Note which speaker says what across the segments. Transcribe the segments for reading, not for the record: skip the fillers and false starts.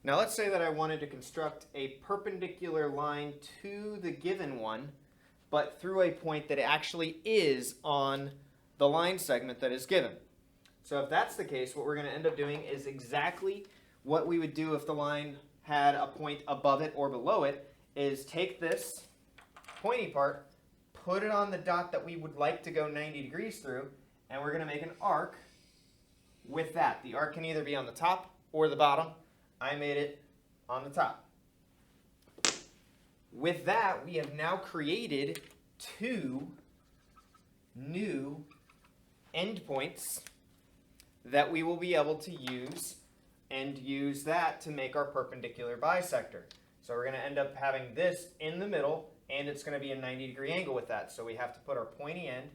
Speaker 1: Now let's say that I wanted to construct a perpendicular line to the given one, but through a point that actually is on the line segment that is given. So if that's the case, what we're going to end up doing is exactly what we would do if the line had a point above it or below it, is take this pointy part, put it on the dot that we would like to go 90 degrees through, and we're going to make an arc with that. The arc can either be on the top or the bottom. I made it on the top. With that, we have now created two new endpoints that we will be able to use and use that to make our perpendicular bisector. So we're going to end up having this in the middle, and it's going to be a 90-degree angle with that. So we have to put our pointy end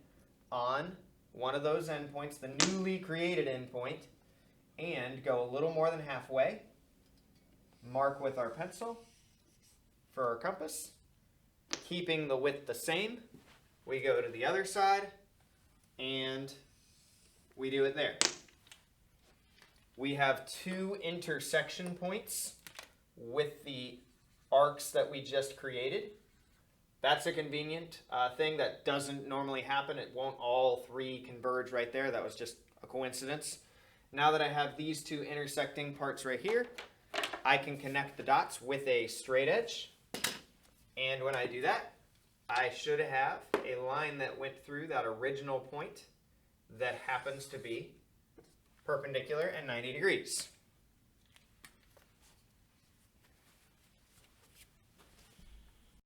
Speaker 1: on one of those endpoints, the newly created endpoint, and go a little more than halfway. Mark with our pencil for our compass. Keeping the width the same, we go to the other side, and we do it there. We have two intersection points with the arcs that we just created. That's a convenient thing that doesn't normally happen. It won't all three converge right there. That was just a coincidence. Now that I have these two intersecting parts right here, I can connect the dots with a straight edge. And when I do that, I should have a line that went through that original point that happens to be perpendicular and 90 degrees.